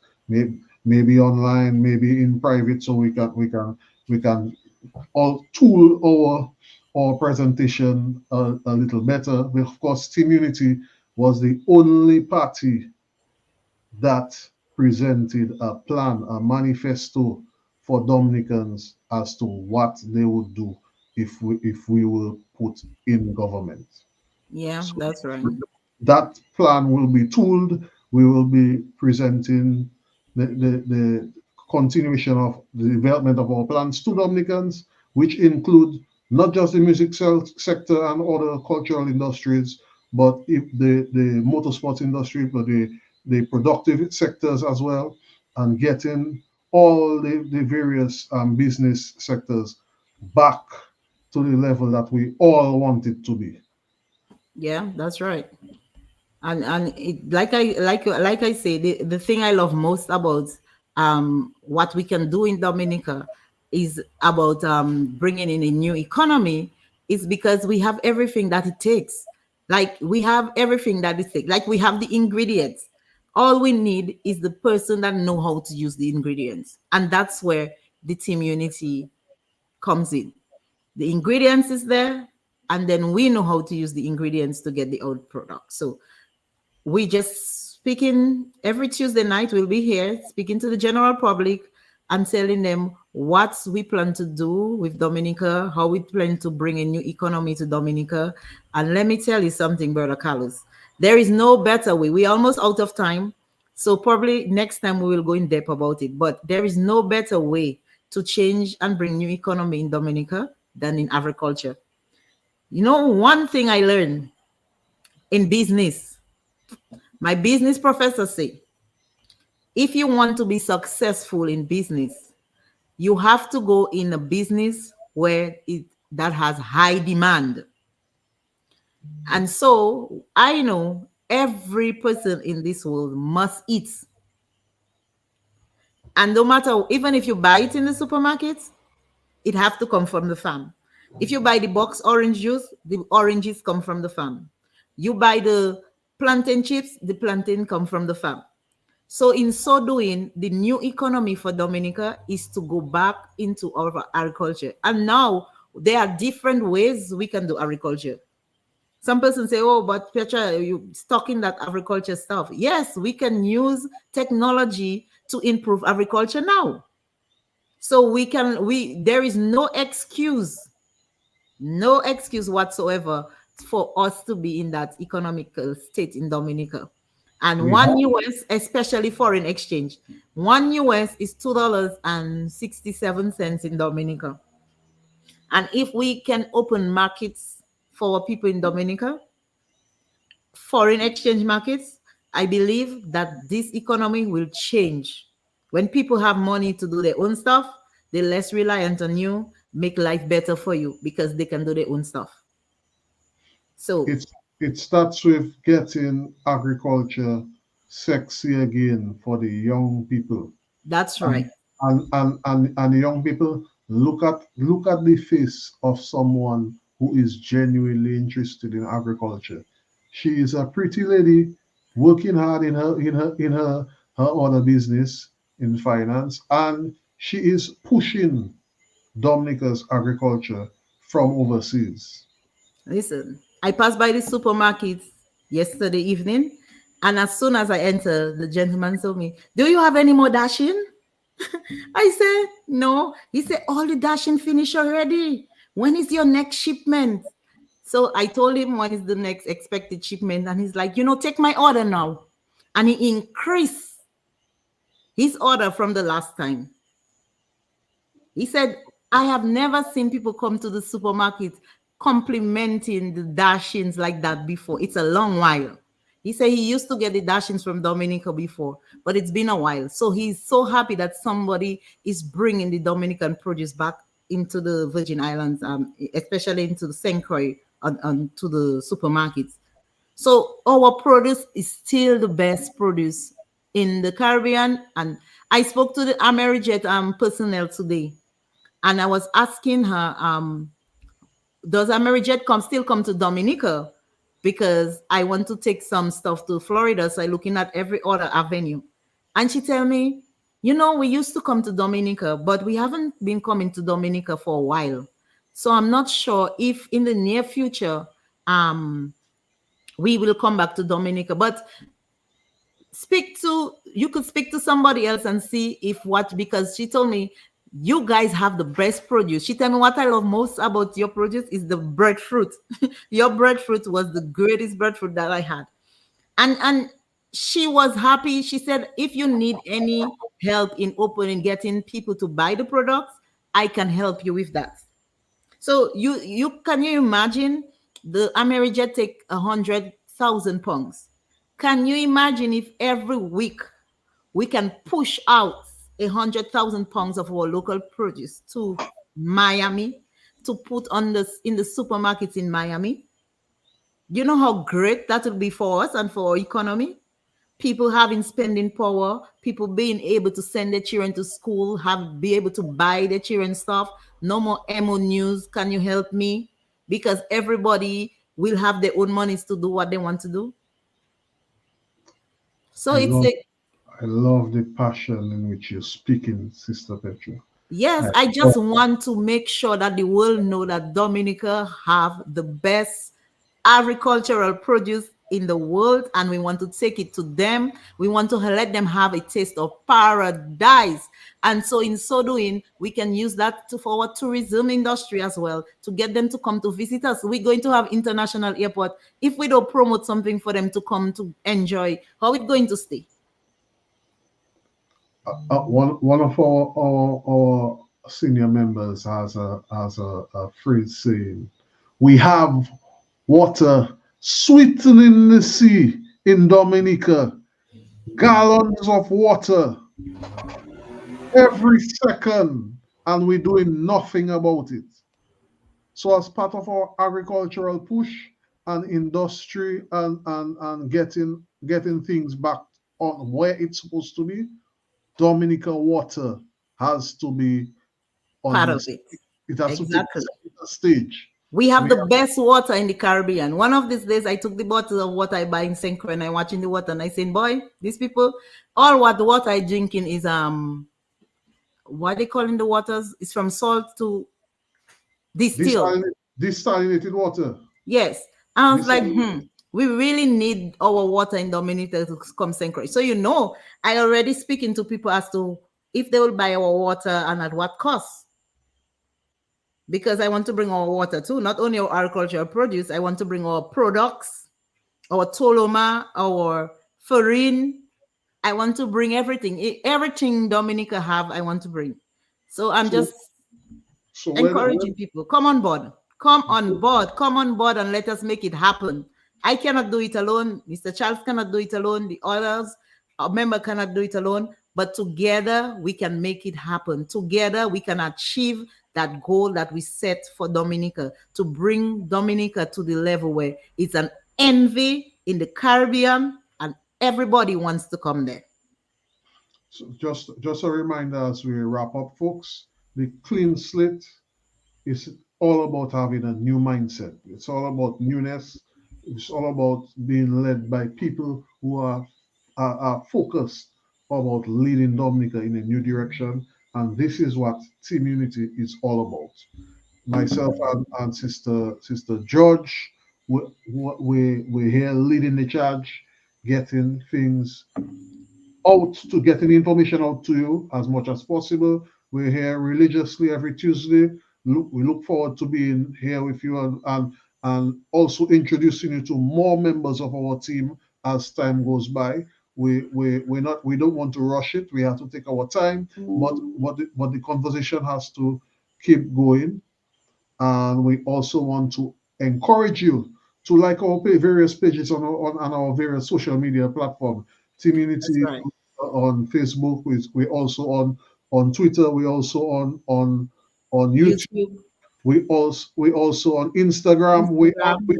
maybe online, maybe in private, so we can all tool our presentation a little better. But of course, Team Unity was the only party that presented a plan, a manifesto for Dominicans as to what they would do if we were put in government. Yeah, So that's right. that plan will be tooled. We will be presenting the continuation of the development of our plans to Dominicans, which include not just the music sector and other cultural industries, but if the motorsports industry, but the productive sectors as well, and getting all the various business sectors back to the level that we all want it to be. Yeah, that's right. And it, like I say, the thing I love most about what we can do in Dominica is about bringing in a new economy, is because we have everything that it takes. Like we have everything that it takes. Like we have the ingredients. All we need is the person that know how to use the ingredients, and that's where the team unity comes in. The ingredients is there, and then we know how to use the ingredients to get the out product. So we just speaking every Tuesday night. We'll be here speaking to the general public and telling them what we plan to do with Dominica, how we plan to bring a new economy to Dominica. And let me tell you something, Brother Carlos. There is no better way. We're almost out of time. So probably next time we will go in depth about it. But there is no better way to change and bring new economy in Dominica than in agriculture. You know, one thing I learned in business, my business professor say, if you want to be successful in business, you have to go in a business where it that has high demand. And so I know every person in this world must eat. And no matter, even if you buy it in the supermarket, it have to come from the farm. If you buy the box orange juice, the oranges come from the farm. You buy the plantain chips, the plantain come from the farm. So in so doing, the new economy for Dominica is to go back into our agriculture. And now there are different ways we can do agriculture. Some persons say, oh, but Petra, you talking that agriculture stuff. Yes, we can use technology to improve agriculture now. So there is no excuse whatsoever for us to be in that economical state in Dominica. And We one have US, especially foreign exchange, one US is $2.67 in Dominica. And if we can open markets for our people in Dominica, foreign exchange markets, I believe that this economy will change. When people have money to do their own stuff, they're less reliant on you, make life better for you because they can do their own stuff. So it's it starts with getting agriculture sexy again for the young people. that's And right. and the young people look at the face of someone who is genuinely interested in agriculture. She is a pretty lady working hard her other business in finance, and she is pushing Dominica's agriculture from overseas. Listen, I passed by the supermarket yesterday evening, and as soon as I enter, the gentleman told me, "Do you have any more dashing?" I said, "No." He said, "All the dashing finished already. When is your next shipment?" So I told him when is the next expected shipment, and he's like, "Take my order now." And he increased His order from the last time. He said, I have never seen people come to the supermarket complimenting the dashings like that before. It's a long while. He said he used to get the dashings from Dominica before, but it's been a while. So he's so happy that somebody is bringing the Dominican produce back into the Virgin Islands, especially into the St. Croix, to the supermarkets. So our produce is still the best produce in the Caribbean. And I spoke to the Amerijet personnel today, and I was asking her, does Amerijet still come to Dominica? Because I want to take some stuff to Florida. So I'm looking at every other avenue. And she tell me, we used to come to Dominica, but we haven't been coming to Dominica for a while. So I'm not sure if in the near future we will come back to Dominica. But you could speak to somebody else and see if what, because she told me you guys have the best produce. She told me what I love most about your produce is the breadfruit. Your breadfruit was the greatest breadfruit that I had. And she was happy. She said, if you need any help in getting people to buy the products, I can help you with that. So you can you imagine the Amerijet take 100,000 pounds? Can you imagine if every week we can push out 100,000 pounds of our local produce to Miami to put on in the supermarkets in Miami? You know how great that would be for us and for our economy? People having spending power, people being able to send their children to school, be able to buy their children stuff. No more MO news. Can you help me? Because everybody will have their own monies to do what they want to do. So I it's love, a I love the passion in which you're speaking, Sister Petra. yes. I I love just want to make sure that the world know that Dominica have the best agricultural produce in the world, and we want to take it to them. We want to let them have a taste of paradise. And so in so doing, we can use that for our tourism industry as well, to get them to come to visit us. We're going to have international airport. If we don't promote something for them to come to enjoy, how it going to stay? one of our senior members has a phrase saying, "We have water sweetening the sea in Dominica, gallons of water every second, and we're doing nothing about it." So, as part of our agricultural push and industry and getting things back on where it's supposed to be, Dominica water has to be on Part the of it. it has to take Exactly. the stage. We have We the best water in the Caribbean. One of these days, I took the bottle of water I buy in St. Croix and I watching the water and I said, boy, these people, all what the water I drinking is what they calling the waters is from salt to distill. desalinated water. Yes. I was like, Desalinated. we really need our water in Dominica to come St. Croix. So I already speaking to people as to if they will buy our water and at what cost. Because I want to bring our water too, not only our agricultural produce, I want to bring our products, our toloma, our farine. I want to bring everything Dominica have, I want to bring. So I'm So just so encouraging people, come on board and let us make it happen. I cannot do it alone. Mr. Charles cannot do it alone. The others, a member cannot do it alone. But together we can make it happen. Together we can achieve that goal that we set for Dominica, to bring Dominica to the level where it's an envy in the Caribbean and everybody wants to come there. just a reminder as we wrap up, folks. The clean slate is all about having a new mindset. It's all about newness. It's all about being led by people who are focused about leading Dominica in a new direction. And this is what Team Unity is all about. Myself and Sister George, we're here leading the charge, getting things out to getting information out to you as much as possible. We're here religiously every Tuesday. We look forward to being here with you and also introducing you to more members of our team as time goes by. we don't want to rush it. We have to take our time, but the conversation has to keep going. And we also want to encourage you to like our various pages on our various social media platform. Team That's Unity right. on Facebook. We also on Twitter. We also on YouTube. YouTube, We also on Instagram. Instagram.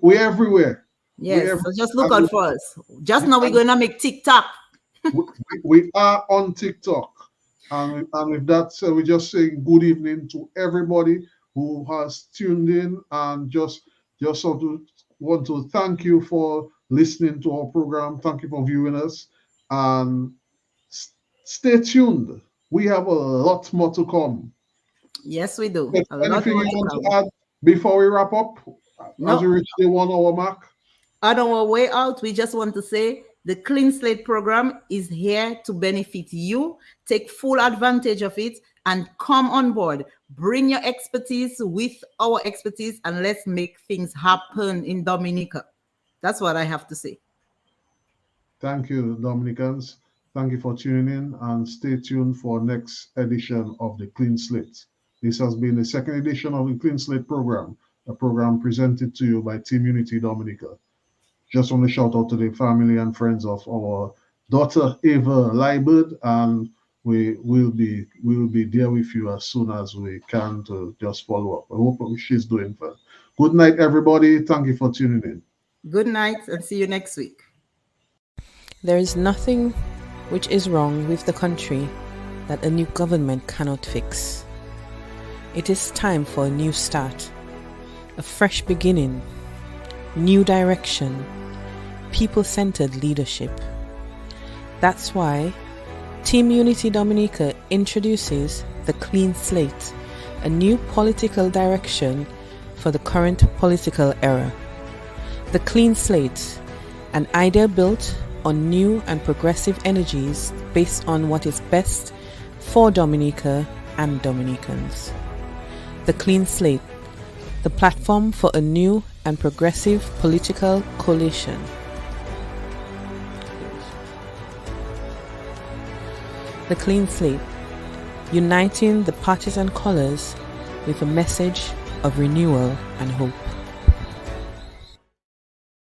We everywhere. We Yes. every, So just look and out for us. Just now we're gonna make TikTok. we, we are on TikTok. And with that said, we just saying good evening to everybody who has tuned in, and just want to thank you for listening to our program. Thank you for viewing us, and stay tuned. We have a lot more to come. Yes, we do. A lot Anything more you to want to come. add before we wrap up as we No, reach the 1 hour mark? on our way out, we just want to say the Clean Slate program is here to benefit you. Take full advantage of it and come on board. Bring your expertise with our expertise and let's make things happen in Dominica. That's what I have to say. Thank you, Dominicans. Thank you for tuning in, and stay tuned for next edition of the Clean Slate. This has been the second edition of the Clean Slate program, a program presented to you by Team Unity Dominica. Just want to shout out to the family and friends of our daughter Ava Liebert, and we will be there with you as soon as we can to just follow up. I hope she's doing well. Good night, everybody. Thank you for tuning in. Good night and see you next week. There is nothing which is wrong with the country that a new government cannot fix. It is time for a new start, a fresh beginning, new direction, people-centered leadership. That's why Team Unity Dominica introduces the Clean Slate, a new political direction for the current political era. The Clean Slate, an idea built on new and progressive energies based on what is best for Dominica and Dominicans. The Clean Slate, the platform for a new and progressive political coalition. The Clean Slate, uniting the partisan colors with a message of renewal and hope.